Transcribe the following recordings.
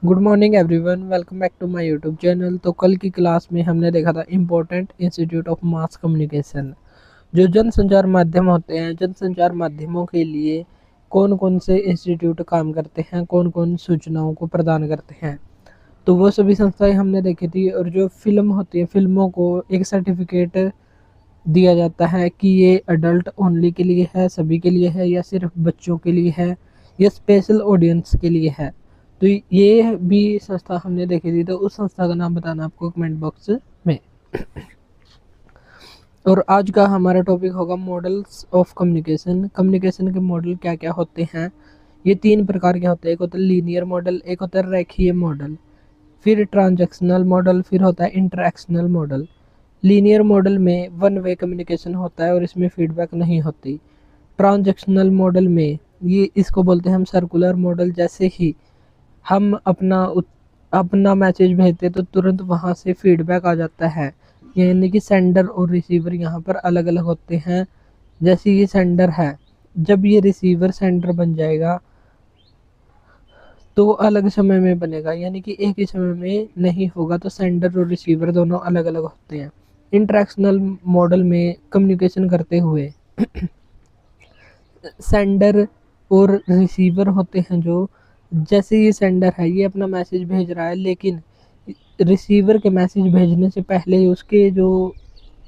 Good morning everyone, welcome back to my YouTube channel. तो कल की क्लास में हमने देखा था important institute of mass communication. जो जनसंचार माध्यम होते हैं, जनसंचार माध्यमों के लिए कौन कौन से इंस्टीट्यूट काम करते हैं, कौन कौन सूचनाओं को प्रदान करते हैं, तो वो सभी संस्थाएं हमने देखी थी। और जो फिल्म होती है, फिल्मों को एक सर्टिफिकेट दिया जाता है कि ये अडल्ट ओनली के लिए है, सभी के लिए है, या सिर्फ बच्चों के लिए है, या स्पेशल ऑडियंस के लिए है। तो ये भी संस्था हमने देखी थी, तो उस संस्था का नाम बताना आपको कमेंट बॉक्स में। और आज का हमारा टॉपिक होगा मॉडल्स ऑफ कम्युनिकेशन। कम्युनिकेशन के मॉडल क्या क्या होते हैं। ये तीन प्रकार के होते हैं। एक होता है लीनियर मॉडल, एक होता है रेखीय मॉडल, फिर ट्रांजैक्शनल मॉडल, फिर होता है इंटरैक्शनल मॉडल। लीनियर मॉडल में वन वे कम्युनिकेशन होता है और इसमें फीडबैक नहीं होती। ट्रांजैक्शनल मॉडल में ये इसको बोलते हैं हम सर्कुलर मॉडल। जैसे ही हम अपना मैसेज भेजते तो तुरंत वहाँ से फीडबैक आ जाता है, यानी कि सेंडर और रिसीवर यहाँ पर अलग अलग होते हैं। जैसे ये सेंडर है, जब ये रिसीवर सेंडर बन जाएगा तो वो अलग समय में बनेगा, यानी कि एक ही समय में नहीं होगा। तो सेंडर और रिसीवर दोनों अलग अलग होते हैं। इंटरैक्शनल मॉडल में कम्युनिकेशन करते हुए सेंडर और रिसीवर होते हैं। जो जैसे ये सेंडर है, ये अपना मैसेज भेज रहा है, लेकिन रिसीवर के मैसेज भेजने से पहले उसके जो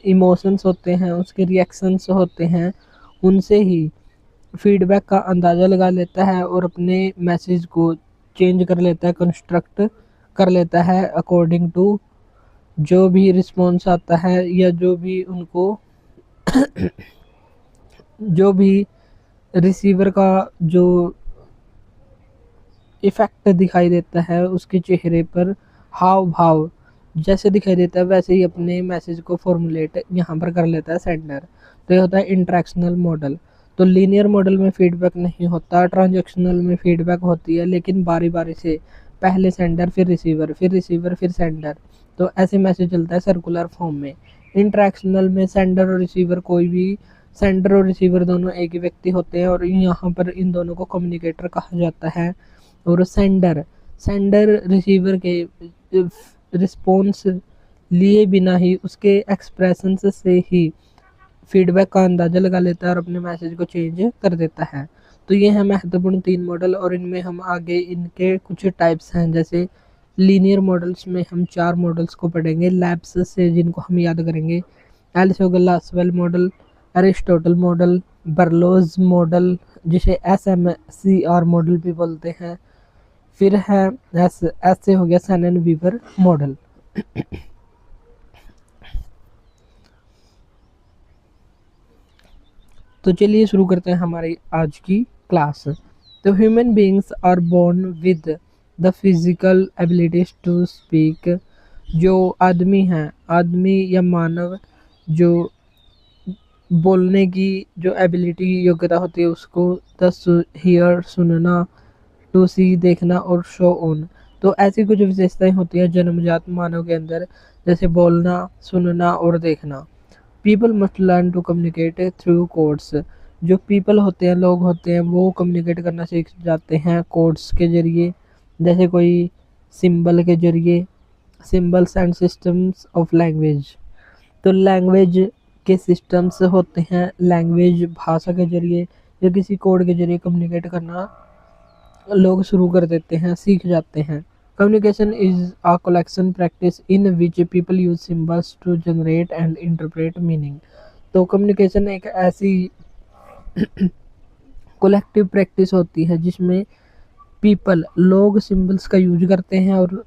इमोशंस होते हैं, उसके रिएक्शंस होते हैं, उनसे ही फीडबैक का अंदाज़ा लगा लेता है और अपने मैसेज को चेंज कर लेता है, कंस्ट्रक्ट कर लेता है अकॉर्डिंग टू जो भी रिस्पॉन्स आता है, या जो भी उनको जो भी रिसीवर का जो इफ़ेक्ट दिखाई देता है, उसके चेहरे पर हाव भाव जैसे दिखाई देता है, वैसे ही अपने मैसेज को फॉर्मुलेट यहाँ पर कर लेता है सेंडर। तो ये होता है इंटरैक्शनल मॉडल। तो लीनियर मॉडल में फीडबैक नहीं होता, ट्रांजैक्शनल में फीडबैक होती है, लेकिन बारी बारी से, पहले सेंडर फिर रिसीवर फिर रिसीवर फिर सेंडर। तो ऐसे मैसेज चलता है सर्कुलर फॉर्म में। इंटरैक्शनल में सेंडर और रिसीवर, कोई भी सेंडर और रिसीवर दोनों एक ही व्यक्ति होते हैं, और यहाँ पर इन दोनों को कम्युनिकेटर कहा जाता है। और सेंडर सेंडर रिसीवर के रिस्पॉन्स लिए बिना ही, उसके एक्सप्रेशंस से ही फीडबैक का अंदाज़ा लगा लेता है और अपने मैसेज को चेंज कर देता है। तो ये है महत्वपूर्ण तीन मॉडल, और इनमें हम आगे इनके कुछ टाइप्स हैं। जैसे लीनियर मॉडल्स में हम चार मॉडल्स को पढ़ेंगे लैब्स से, जिनको हम याद करेंगे। एल्सोगलासवेल मॉडल, एरिस्टोटल मॉडल, बर्लोज मॉडल, जिसे SMCR मॉडल भी बोलते हैं। फिर है ऐसे हो गया सैनन वीवर मॉडल। तो चलिए शुरू करते हैं हमारी आज की क्लास। तो human beings are born with the physical abilities to speak. जो आदमी हैं, आदमी या मानव, जो बोलने की जो एबिलिटी, योग्यता होती है, उसको द हियर सुनना, टू सी देखना, और शो ऑन। तो ऐसी कुछ विशेषताएं होती हैं जन्मजात मानव के अंदर, जैसे बोलना, सुनना और देखना। People must learn to communicate through codes. जो पीपल होते हैं, लोग होते हैं, वो कम्युनिकेट करना सीख जाते हैं कोड्स के जरिए। जैसे कोई सिंबल के जरिए, symbols and systems of language. तो लैंग्वेज के सिस्टम्स होते हैं, लैंग्वेज भाषा के जरिए या किसी कोड के जरिए कम्युनिकेट करना लोग शुरू कर देते हैं, सीख जाते हैं। Communication is a collection practice in which people use symbols to generate and interpret meaning. तो कम्युनिकेशन एक ऐसी कलेक्टिव प्रैक्टिस होती है जिसमें पीपल, लोग सिंबल्स का यूज करते हैं और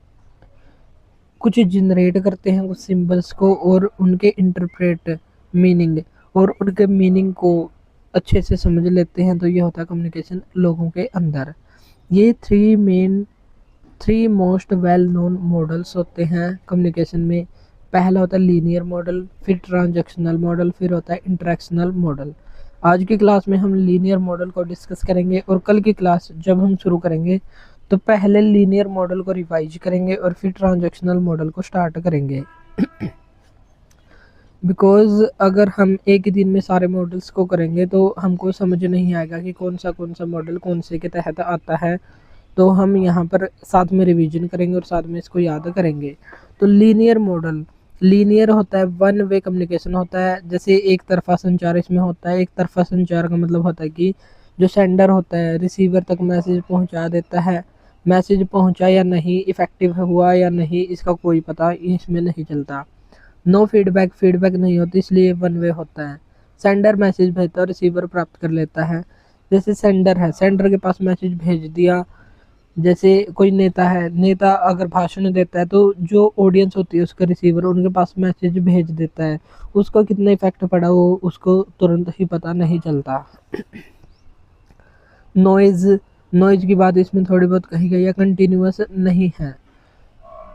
कुछ जनरेट करते हैं उस सिंबल्स को, और उनके इंटरप्रेट मीनिंग, और उनके मीनिंग को अच्छे से समझ लेते हैं। तो ये होता है कम्युनिकेशन लोगों के अंदर। ये three most well known models होते हैं कम्युनिकेशन में। पहला होता है लीनियर मॉडल, फिर ट्रांजैक्शनल मॉडल, फिर होता है इंटरैक्शनल मॉडल। आज की क्लास में हम लीनियर मॉडल को डिस्कस करेंगे, और कल की क्लास जब हम शुरू करेंगे तो पहले लीनियर मॉडल को रिवाइज करेंगे और फिर ट्रांजैक्शनल मॉडल को स्टार्ट करेंगे। बिकॉज अगर हम एक ही दिन में सारे मॉडल्स को करेंगे तो हमको समझ नहीं आएगा कि कौन सा मॉडल कौन से के तहत आता है। तो हम यहाँ पर साथ में रिवीजन करेंगे और साथ में इसको याद करेंगे। तो लीनियर मॉडल, लीनियर होता है वन वे कम्युनिकेशन होता है, जैसे एक तरफा संचार इसमें होता है। एक तरफा संचार का मतलब होता है कि जो सेंडर होता है रिसीवर तक मैसेज पहुंचा देता है, मैसेज पहुंचा या नहीं, इफेक्टिव हुआ या नहीं, इसका कोई पता इसमें नहीं चलता। नो फीडबैक, फीडबैक नहीं होती इसलिए वन वे होता है। सेंडर मैसेज भेजता है, रिसीवर प्राप्त कर लेता है। जैसे सेंडर है, सेंडर के पास मैसेज भेज दिया। जैसे कोई नेता है, नेता अगर भाषण देता है तो जो ऑडियंस होती है उसका रिसीवर उनके पास मैसेज भेज देता है, उसका कितना इफेक्ट पड़ा वो उसको तुरंत ही पता नहीं चलता। नॉइज, नॉइज की बात इसमें थोड़ी बहुत कही गई है, कंटिन्यूअस नहीं है।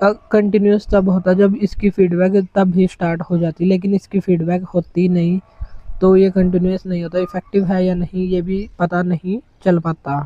कंटिन्यूअस तब होता जब इसकी फीडबैक तब ही स्टार्ट हो जाती, लेकिन इसकी फीडबैक होती नहीं तो ये कंटिन्यूअस नहीं होता। इफेक्टिव है या नहीं ये भी पता नहीं चल पाता।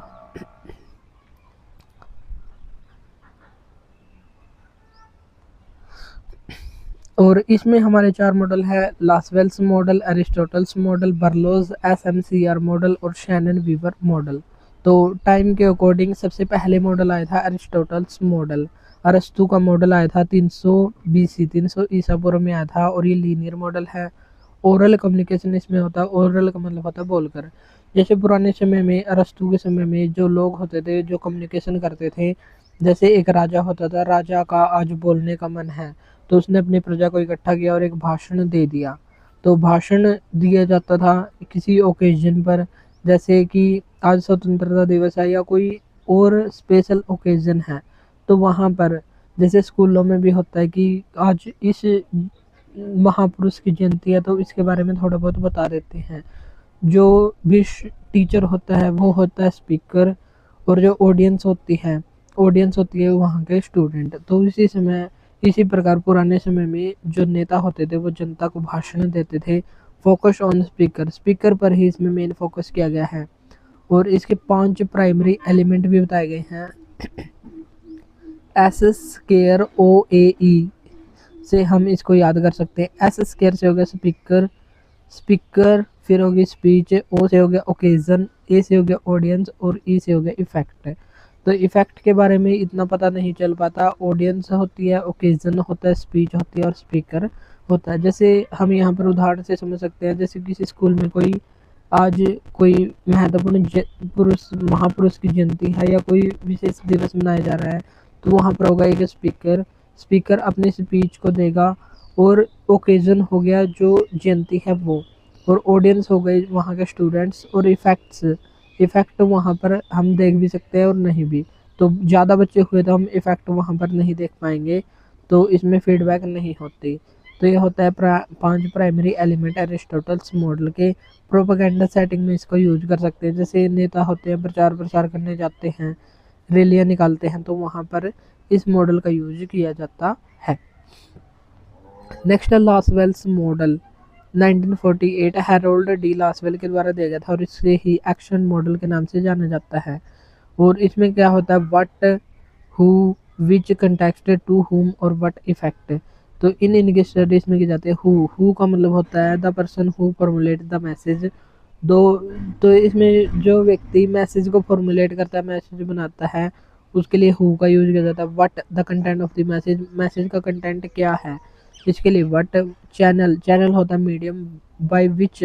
और इसमें हमारे 4 मॉडल है, Lasswell's model, Aristotle's model, Berlo's SMCR model और शैनन वीवर मॉडल। तो टाइम के अकॉर्डिंग सबसे पहले मॉडल आया था एरिस्टोटल्स मॉडल। अरस्तु का मॉडल आया था 300 BC, 300 ईसा पूर्व में आया था और ये लीनियर मॉडल है। ओरल कम्युनिकेशन इसमें होता है, ओरल का मतलब होता है बोलकर। जैसे पुराने समय में, अरस्तु के समय में जो लोग होते थे जो कम्युनिकेशन करते थे, जैसे एक राजा होता था, राजा का आज बोलने का मन है तो उसने अपनी प्रजा को इकट्ठा किया और एक भाषण दे दिया। तो भाषण दिया जाता था किसी ओकेजन पर, जैसे कि आज स्वतंत्रता दिवस है या कोई और स्पेशल ओकेजन है, तो वहाँ पर जैसे स्कूलों में भी होता है कि आज इस महापुरुष की जयंती है तो इसके बारे में थोड़ा बहुत बता देते हैं। जो भी टीचर होता है वो होता है स्पीकर, और जो ऑडियंस होती है वहाँ के स्टूडेंट। तो इसी समय, इसी प्रकार पुराने समय में जो नेता होते थे वो जनता को भाषण देते थे। फोकस ऑन स्पीकर, स्पीकर पर ही इसमें मेन फोकस किया गया है। और इसके 5 प्राइमरी एलिमेंट भी बताए गए हैं। एस स्केयर OAE से हम इसको याद कर सकते हैं। एस स्केयर से हो गया स्पीकर, स्पीकर फिर होगी स्पीच, ओ से हो गया ओकेजन, ए से हो गया ऑडियंस और ई से हो गया इफेक्ट। तो इफेक्ट के बारे में इतना पता नहीं चल पाता। ऑडियंस होती है, ओकेजन होता है, स्पीच होती है और स्पीकर होता है। जैसे हम यहाँ पर उदाहरण से समझ सकते हैं, जैसे किसी स्कूल में कोई आज कोई महत्वपूर्ण महापुरुष की जयंती है या कोई विशेष दिवस मनाया जा रहा है, तो वहाँ पर होगा एक स्पीकर, स्पीकर अपनी स्पीच को देगा। और ओकेजन हो गया जो जयंती है वो, और ऑडियंस हो गई वहाँ के स्टूडेंट्स, और इफेक्ट्स, इफेक्ट वहाँ पर हम देख भी सकते हैं और नहीं भी। तो ज़्यादा बच्चे हुए तो हम इफेक्ट वहाँ पर नहीं देख पाएंगे, तो इसमें फीडबैक नहीं होती। तो ये होता है 5 प्राइमरी एलिमेंट एरिस्टोटल्स मॉडल के। प्रोपेगेंडा सेटिंग में इसको यूज कर सकते हैं, जैसे नेता होते हैं प्रचार प्रसार करने जाते हैं, रैलियाँ निकालते हैं, तो वहाँ पर इस मॉडल का यूज किया जाता है। नेक्स्ट है Lasswell's model, 1948 Harold D Lasswell के द्वारा दिया गया था और इसे ही एक्शन मॉडल के नाम से जाना जाता है। और इसमें क्या होता है, what, who, which, context, to whom और व्हाट इफेक्ट। तो इनकी स्टडी इसमें की जाती है। हु का मतलब होता है the person who formulate the message. दो, तो इसमें जो व्यक्ति मैसेज को फॉर्मुलेट करता है, मैसेज बनाता है, उसके लिए हु का यूज किया जाता है। What, the content of the message, message का कंटेंट क्या है, इसके लिए व्हाट। चैनल, चैनल होता है medium by which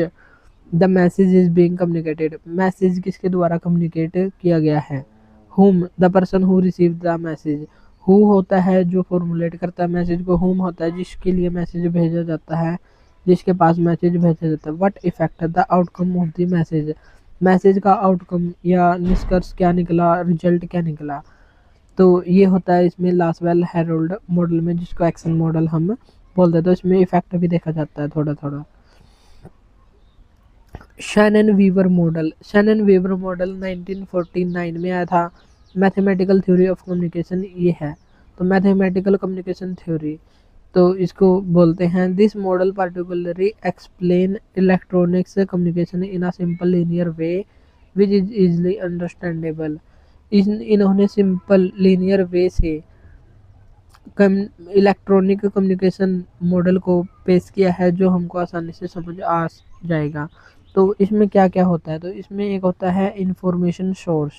the message is being communicated, message किसके द्वारा कम्युनिकेट किया गया है। हुम, the person who receive the message, who होता है जो फॉर्मुलेट करता है मैसेज को, हुम होता है जिसके लिए मैसेज भेजा जाता है, जिसके पास मैसेज भेजा जाता है। What effect, the outcome of the message, message का आउटकम या निष्कर्ष क्या निकला, रिजल्ट क्या निकला। तो ये होता है इसमें लासवेल हैरोल्ड मॉडल में, जिसको एक्शन मॉडल हम बोलते हैं। तो इसमें इफेक्ट भी देखा जाता है थोड़ा थोड़ा। Shannon Weaver model, Shannon Weaver model 1949 में आया था। मैथमेटिकल थ्योरी ऑफ कम्युनिकेशन ये है, तो मैथमेटिकल कम्युनिकेशन थ्योरी तो इसको बोलते हैं। This model particularly explain electronics communication in a simple linear way which is easily understandable. इन्होंने सिंपल लीनियर वे से इलेक्ट्रॉनिक कम्युनिकेशन मॉडल को पेश किया है जो हमको आसानी से समझ आ जाएगा। तो इसमें क्या क्या होता है, तो इसमें एक होता है इंफॉर्मेशन सोर्स।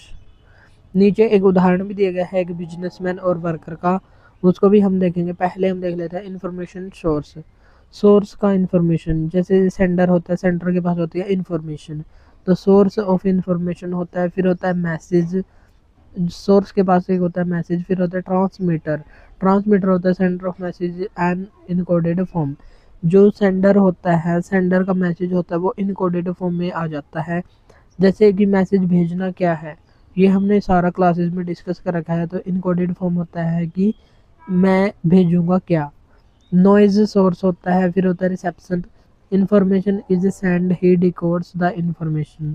नीचे एक उदाहरण भी दिया गया है एक बिजनेसमैन और वर्कर का, उसको भी हम देखेंगे। पहले हम देख लेते हैं इन्फॉर्मेशन सोर्स। सोर्स का इन्फॉर्मेशन, जैसे सेंडर होता है, सेंडर के पास होती है इन्फॉर्मेशन, तो सोर्स ऑफ इन्फॉर्मेशन होता है। फिर होता है मैसेज, सोर्स के पास एक होता है मैसेज। फिर होता है ट्रांसमीटर, ट्रांसमीटर होता है sender of message and encoded form. जो सेंडर होता है, सेंडर का मैसेज होता है वो इनकोडेड फॉर्म में आ जाता है। जैसे कि मैसेज भेजना क्या है, ये हमने सारा क्लासेस में डिस्कस कर रखा है। तो इनकोडेड फॉर्म होता है कि मैं भेजूंगा क्या। नॉइज सोर्स होता है। फिर होता है reception, information is send, he डिकोड्स the information.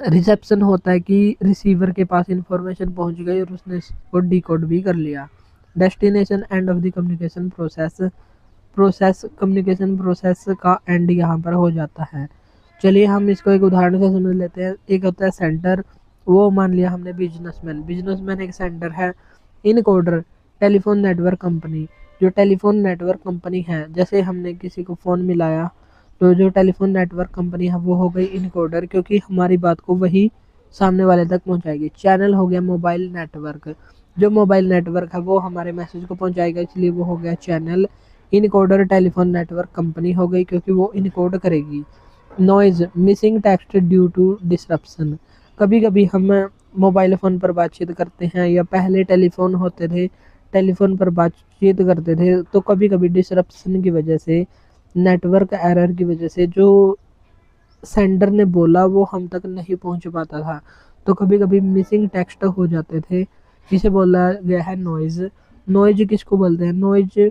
Reception होता है कि रिसीवर के पास इंफॉर्मेशन पहुंच गई और उसने इसको डिकोड भी कर लिया। Destination, end of the communication process, process communication process का एंड यहाँ पर हो जाता है। चलिए हम इसको एक उदाहरण से समझ लेते हैं। एक होता है सेंटर, वो मान लिया हमने बिजनेसमैन, बिजनेसमैन एक सेंटर है। इनकोडर, टेलीफोन नेटवर्क कंपनी, जो टेलीफोन नेटवर्क कंपनी है, जैसे हमने किसी को फ़ोन मिलाया तो जो टेलीफोन नेटवर्क कंपनी है वो हो गई इनकोडर, क्योंकि हमारी बात को वही सामने वाले तक पहुंचाएगी। चैनल हो गया मोबाइल नेटवर्क, जो मोबाइल नेटवर्क है वो हमारे मैसेज को पहुंचाएगा, इसलिए वो हो गया channel. Encoder telephone network company हो गई क्योंकि वो इनकोड करेगी। Noise, missing text due to disruption. कभी कभी हम मोबाइल फ़ोन पर बातचीत करते हैं या पहले टेलीफोन होते थे, टेलीफोन पर बातचीत करते थे, तो कभी कभी डिसरप्शन की वजह से, नेटवर्क एरर की वजह से जो सेंडर ने बोला वो हम तक नहीं पहुंच पाता था, तो कभी कभी मिसिंग टेक्स्ट हो जाते थे, जिसे बोला गया है नॉइज़। नॉइज़ किसको बोलते हैं? नॉइज़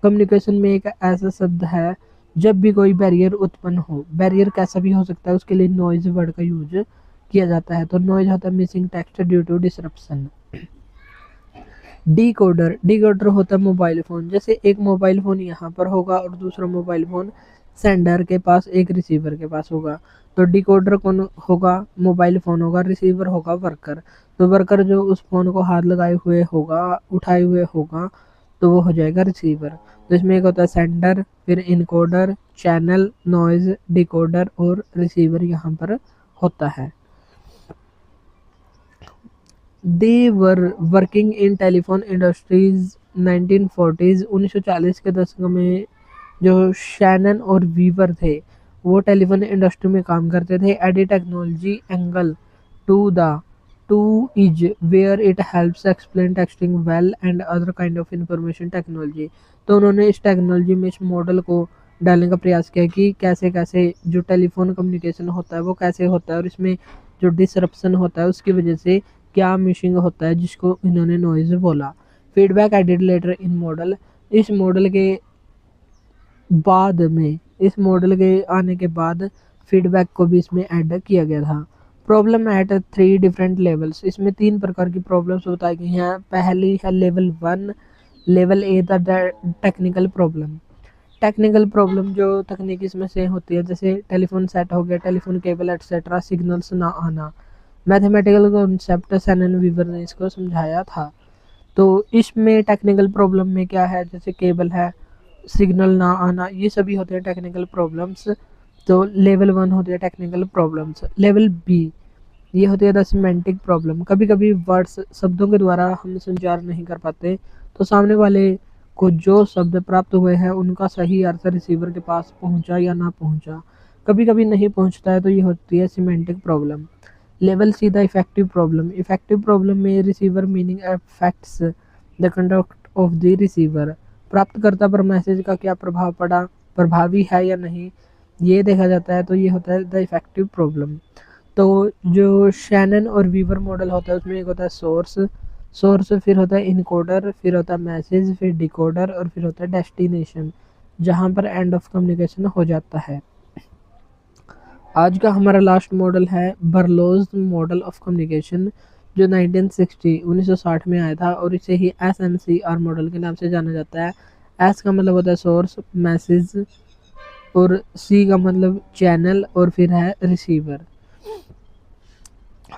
कम्युनिकेशन में एक ऐसा शब्द है जब भी कोई बैरियर उत्पन्न हो, बैरियर कैसा भी हो सकता है, उसके लिए नॉइज़ वर्ड का यूज किया जाता है। तो नॉइज़ होता है missing text due to disruption. Decoder, decoder होता है मोबाइल फ़ोन, जैसे एक मोबाइल फ़ोन यहाँ पर होगा और दूसरा मोबाइल फ़ोन सेंडर के पास, एक रिसीवर के पास होगा। तो डिकोडर कौन होगा? मोबाइल फ़ोन होगा, रिसीवर होगा वर्कर। तो वर्कर जो उस फ़ोन को हाथ लगाए हुए होगा, उठाए हुए होगा, तो वो हो जाएगा रिसीवर। तो इसमें एक होता है सेंडर, फिर इनकोडर, चैनल, नॉइज़, डिकोडर और रिसीवर यहाँ पर होता है। They were working in telephone industries 1940s, 1940 के दशक में जो शैनन और वीवर थे वो टेलीफोन इंडस्ट्री में काम करते थे। AD technology angle to the two is where it helps explain texting well and other kind of information technology. तो उन्होंने इस टेक्नोलॉजी में इस मॉडल को डालने का प्रयास किया कि कैसे कैसे जो टेलीफोन कम्युनिकेशन होता है वो कैसे होता है, और इसमें जो डिसरप्शन होता है उसकी वजह से क्या मिसिंग होता है, जिसको इन्होंने नॉइज बोला। फीडबैक एडेड लेटर इन मॉडल, इस मॉडल के बाद में, इस मॉडल के आने के बाद फीडबैक को भी इसमें ऐड किया गया था। प्रॉब्लम एट 3 डिफरेंट लेवल्स, इसमें 3 प्रकार की प्रॉब्लम्स बताई गई हैं। पहली है level 1, level A the technical problem. Technical problem जो तकनीकी इसमें से होती है, जैसे टेलीफोन सेट हो गया, टेलीफोन केबल एटसेट्रा, सिग्नल्स ना आना। मैथमेटिकल कॉन्सेप्ट सैनन वीवर ने इसको समझाया था। तो इसमें टेक्निकल प्रॉब्लम में क्या है, जैसे केबल है, सिग्नल ना आना, ये सभी होते हैं टेक्निकल प्रॉब्लम्स। तो लेवल 1 होते हैं टेक्निकल प्रॉब्लम्स। लेवल बी, ये होती है द सिमेंटिक प्रॉब्लम। कभी कभी वर्ड्स, शब्दों के द्वारा हम संचार नहीं कर पाते, तो सामने वाले को जो शब्द प्राप्त हुए हैं उनका सही अर्थ रिसीवर के पास पहुंचा या ना पहुंचा, कभी कभी नहीं पहुंचता है, तो ये होती है semantic problem. Level C the effective problem. Effective problem में receiver meaning affects the conduct of the receiver, प्राप्तकर्ता पर मैसेज का क्या प्रभाव पड़ा, प्रभावी है या नहीं, ये देखा जाता है, तो ये होता है द इफेक्टिव प्रॉब्लम। तो जो शैनन और वीवर मॉडल होता है उसमें एक होता है सोर्स, सोर्स फिर होता है इनकोडर, फिर होता है मैसेज, फिर डिकोडर और फिर होता है डेस्टिनेशन, जहाँ पर एंड ऑफ कम्युनिकेशन हो जाता है। आज का हमारा लास्ट मॉडल है बर्लोज मॉडल ऑफ कम्युनिकेशन, जो 1960 में आया था, और इसे ही SMCR मॉडल के नाम से जाना जाता है। एस का मतलब होता है सोर्स, मैसेज, और सी का मतलब चैनल, और फिर है receiver.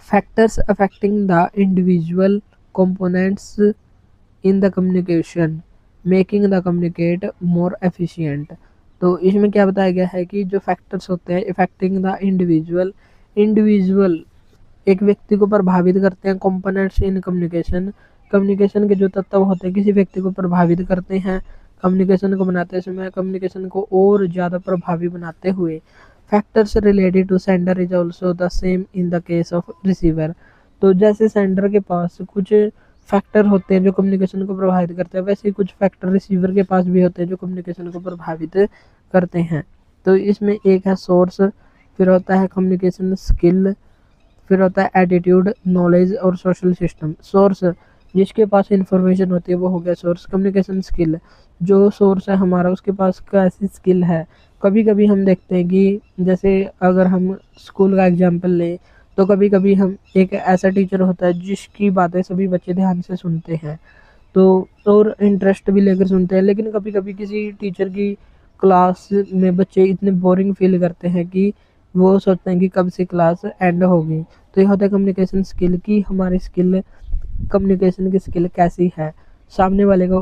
Factors affecting the individual components in the communication making the communicate more efficient. तो इसमें क्या बताया गया है कि जो फैक्टर्स होते हैं अफेक्टिंग द इंडिविजुअल, इंडिविजुअल एक व्यक्ति को प्रभावित करते हैं। कंपोनेंट्स इन कम्युनिकेशन, कम्युनिकेशन के जो तत्व होते हैं किसी व्यक्ति को प्रभावित करते हैं कम्युनिकेशन को बनाते समय, कम्युनिकेशन को और ज़्यादा प्रभावी बनाते हुए। Factors related to sender is also the same in the case of receiver. तो जैसे सेंडर के पास कुछ फैक्टर होते हैं जो कम्युनिकेशन को प्रभावित करते हैं, वैसे ही कुछ फैक्टर रिसीवर के पास भी होते हैं जो कम्युनिकेशन को प्रभावित करते हैं। तो इसमें एक है सोर्स, फिर होता है कम्युनिकेशन स्किल, फिर होता है एटीट्यूड, नॉलेज और सोशल सिस्टम। सोर्स, जिसके पास इंफॉर्मेशन होती है वो हो गया सोर्स। कम्युनिकेशन स्किल, जो सोर्स है हमारा उसके पास कैसी स्किल है। कभी कभी हम देखते हैं कि जैसे अगर हम स्कूल का एग्जाम्पल लें तो कभी कभी हम एक ऐसा टीचर होता है जिसकी बातें सभी बच्चे ध्यान से सुनते हैं, तो और इंटरेस्ट भी लेकर सुनते हैं। लेकिन कभी कभी किसी टीचर की क्लास में बच्चे इतने बोरिंग फील करते हैं कि वो सोचते हैं कि कब से क्लास एंड होगी। तो ये होता है कम्युनिकेशन स्किल की हमारी स्किल, कम्युनिकेशन की स्किल कैसी है, सामने वाले को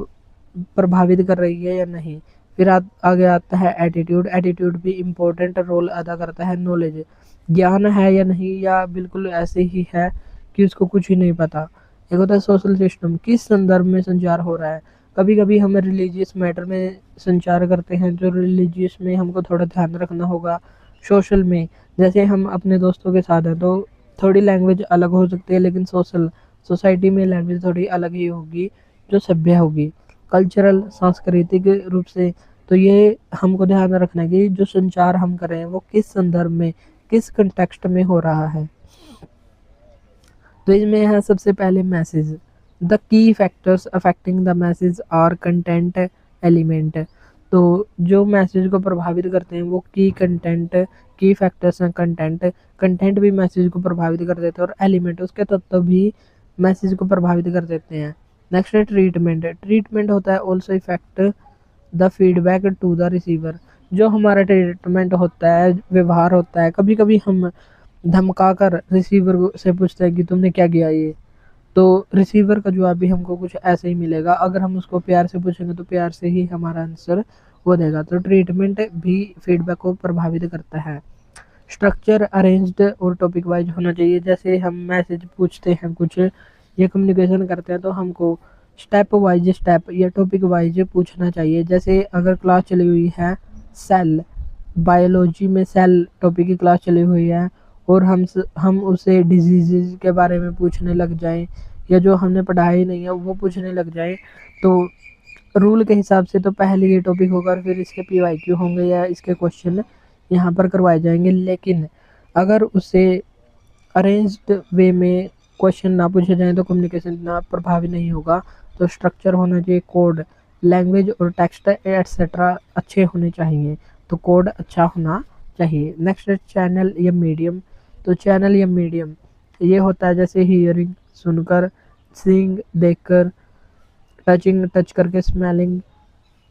प्रभावित कर रही है या नहीं। फिर आगे आता है एटीट्यूड। एटीट्यूड भी इम्पोर्टेंट रोल अदा करता है। नॉलेज, ज्ञान है या नहीं, या बिल्कुल ऐसे ही है कि उसको कुछ ही नहीं पता। एक होता है सोशल सिस्टम, किस संदर्भ में संचार हो रहा है। कभी कभी हम रिलीजियस मैटर में संचार करते हैं, जो रिलीजियस में हमको थोड़ा ध्यान रखना होगा। सोशल में, जैसे हम अपने दोस्तों के साथ हैं तो थोड़ी लैंग्वेज अलग हो सकती है, लेकिन सोसाइटी में लैंग्वेज थोड़ी अलग ही होगी जो सभ्य होगी। कल्चरल, सांस्कृतिक रूप से, तो ये हमको ध्यान रखना है कि जो संचार हम कर रहे हैं वो किस संदर्भ में, किस कंटेक्स्ट में हो रहा है। तो इसमें है सबसे पहले message. The key factors affecting the message are content, element. तो जो मैसेज को प्रभावित करते हैं वो की कंटेंट, की फैक्टर्स हैं कंटेंट। कंटेंट भी मैसेज को प्रभावित कर देते हैं और एलिमेंट, उसके तत्व भी मैसेज को प्रभावित कर देते हैं। नेक्स्ट है ट्रीटमेंट। ट्रीटमेंट होता है also effect the feedback to the receiver. जो हमारा ट्रीटमेंट होता है, व्यवहार होता है, कभी कभी हम धमका कर रिसीवर से पूछते हैं कि तुमने क्या किया ये, तो रिसीवर का जवाब भी हमको कुछ ऐसे ही मिलेगा। अगर हम उसको प्यार से पूछेंगे तो प्यार से ही हमारा आंसर वो देगा। तो ट्रीटमेंट भी फीडबैक को प्रभावित करता है। स्ट्रक्चर अरेंज्ड और टॉपिक वाइज होना चाहिए। जैसे हम मैसेज पूछते हैं कुछ या कम्युनिकेशन करते हैं तो हमको स्टेप वाइज स्टेप या टॉपिक वाइज पूछना चाहिए। जैसे अगर क्लास चली हुई है सेल, बायोलॉजी में सेल टॉपिक की क्लास चली हुई है और हम उसे डिजीज़ के बारे में पूछने लग जाएं या जो हमने पढ़ा ही नहीं है वो पूछने लग जाएं, तो रूल के हिसाब से तो पहले ये टॉपिक होगा और फिर इसके PYQ होंगे या इसके क्वेश्चन यहाँ पर करवाए जाएंगे। लेकिन अगर उसे अरेंज्ड वे में क्वेश्चन ना पूछे जाएं तो कम्युनिकेशन इतना प्रभावी नहीं होगा। तो स्ट्रक्चर होना चाहिए, कोड, लैंग्वेज और टेक्स्ट एट्सेट्रा अच्छे होने चाहिए। तो कोड अच्छा होना चाहिए। नेक्स्ट है चैनल या मीडियम। तो चैनल या मीडियम ये होता है जैसे हियरिंग, सुनकर, सीइंग, देखकर, टचिंग, टच करके, स्मेलिंग,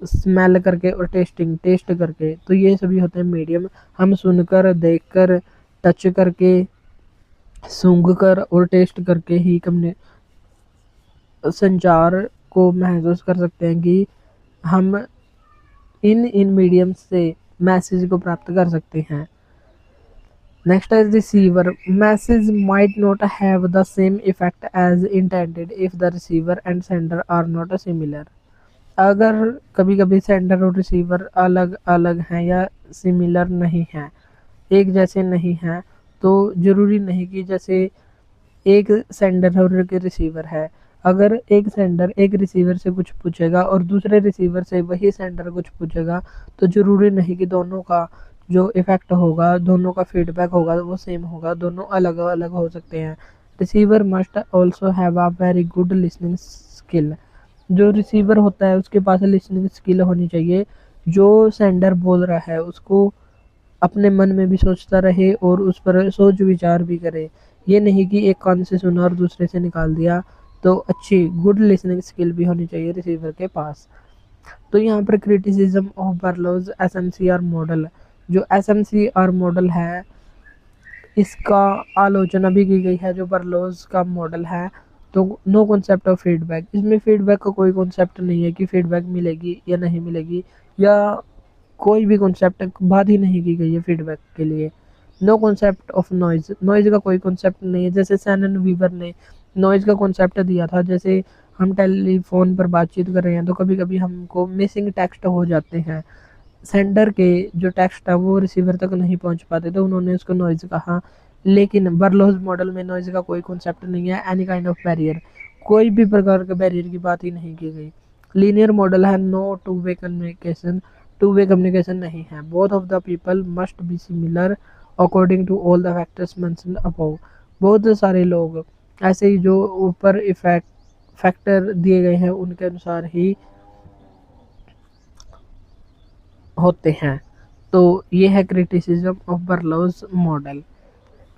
स्मेल करके और टेस्टिंग, टेस्ट करके। तो ये सभी होते हैं मीडियम। हम सुनकर, देखकर, टच करके, सूंघ कर और टेस्ट करके ही संचार को महसूस कर सकते हैं कि हम इन मीडियम से मैसेज को प्राप्त कर सकते हैं। नेक्स्ट है receiver. Message might not have the same effect as intended if the receiver and sender are not similar. अगर कभी कभी सेंडर और रिसीवर अलग अलग हैं या सिमिलर नहीं हैं, एक जैसे नहीं हैं, तो ज़रूरी नहीं कि जैसे एक सेंडर और एक रिसीवर है, अगर एक सेंडर एक रिसीवर से कुछ पूछेगा और दूसरे रिसीवर से वही सेंडर कुछ पूछेगा तो ज़रूरी नहीं कि दोनों का जो इफ़ेक्ट होगा, दोनों का फीडबैक होगा वो सेम होगा, दोनों अलग अलग हो सकते हैं। Receiver must also have a very good listening skill. जो रिसीवर होता है उसके पास लिसनिंग स्किल होनी चाहिए। जो सेंडर बोल रहा है उसको अपने मन में भी सोचता रहे और उस पर सोच विचार भी करे। ये नहीं कि एक कान से सुना और दूसरे से निकाल दिया। तो अच्छी गुड लिसनिंग स्किल भी होनी चाहिए रिसीवर के पास। तो यहाँ पर क्रिटिसिज्म ऑफ बर्लोज SMCR मॉडल। जो SMCR मॉडल है इसका आलोचना भी की गई है, जो बर्लोज का मॉडल है। तो नो कॉन्सेप्ट ऑफ फीडबैक, इसमें फीडबैक का कोई कॉन्सेप्ट नहीं है कि फीडबैक मिलेगी या नहीं मिलेगी, या कोई भी कॉन्सेप्ट बात ही नहीं की गई है फीडबैक के लिए। No concept of noise, noise का कोई कॉन्सेप्ट नहीं है। जैसे सैनन वीवर ने नॉइज़ का कॉन्सेप्ट दिया था, जैसे हम टेलीफोन पर बातचीत कर रहे हैं तो कभी कभी हमको मिसिंग टेक्स्ट हो जाते हैं, सेंडर के जो टेक्स्ट है वो रिसीवर तक नहीं पहुंच पाते, तो उन्होंने उसको नॉइज़ कहा। लेकिन बर्लोज मॉडल में नॉइज़ का कोई कॉन्सेप्ट नहीं है, एनी काइंड ऑफ बैरियर, कोई भी प्रकार के बैरियर की बात ही नहीं की गई। लीनियर मॉडल है, no two way communication, two way communication नहीं है। Both of the people must be similar according to all the factors mentioned above. बहुत सारे लोग ऐसे ही जो ऊपर इफेक्ट फैक्टर दिए गए हैं उनके अनुसार ही होते हैं। तो ये है क्रिटिसिज्म ऑफ बर्लोज मॉडल।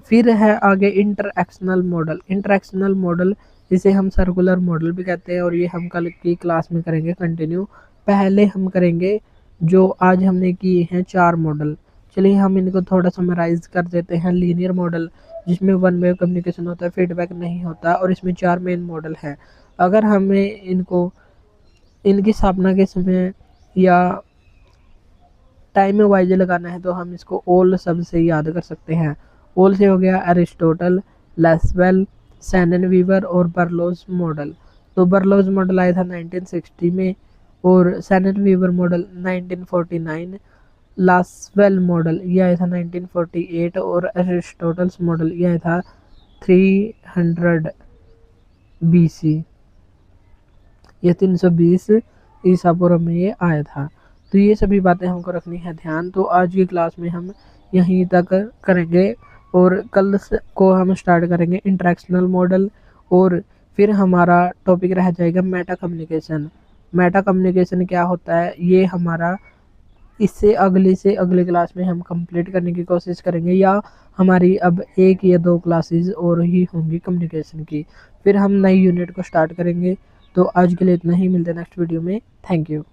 फिर है आगे इंटरएक्शनल मॉडल। इंटरएक्शनल मॉडल जिसे हम सर्कुलर मॉडल भी कहते हैं, और ये हम कल की क्लास में करेंगे कंटिन्यू। पहले हम करेंगे जो आज हमने किए हैं 4 मॉडल। चलिए हम इनको थोड़ा समराइज कर देते हैं। लीनियर मॉडल जिसमें वन वे कम्युनिकेशन होता है, फीडबैक नहीं होता, और इसमें 4 मेन मॉडल है। अगर हमें इनको इनकी स्थापना के समय या टाइम वाइज लगाना है तो हम इसको ओल सब से याद कर सकते हैं। ओल से हो गया एरिस्टोटल, लेसवेल, सैनन वीवर और बर्लोज मॉडल। तो बर्लोज मॉडल आया था 1960 में, और Shannon Weaver model 1949, Lasswell model ये आया था 1948, और एरिस्टोटल्स मॉडल ये आया था 300 BC, ये 320 ईसा पूर्व में ये आया था। तो ये सभी बातें हमको रखनी है ध्यान। तो आज की क्लास में हम यहीं तक करेंगे, और कल को हम स्टार्ट करेंगे इंटरेक्शनल मॉडल, और फिर हमारा टॉपिक रह जाएगा मेटा कम्युनिकेशन। मेटा कम्युनिकेशन क्या होता है ये हमारा इससे अगली क्लास में हम कंप्लीट करने की कोशिश करेंगे, या हमारी अब 1 या 2 क्लासेस और ही होंगी कम्युनिकेशन की, फिर हम नई यूनिट को स्टार्ट करेंगे। तो आज के लिए इतना ही, मिलते हैं नेक्स्ट वीडियो में। Thank you.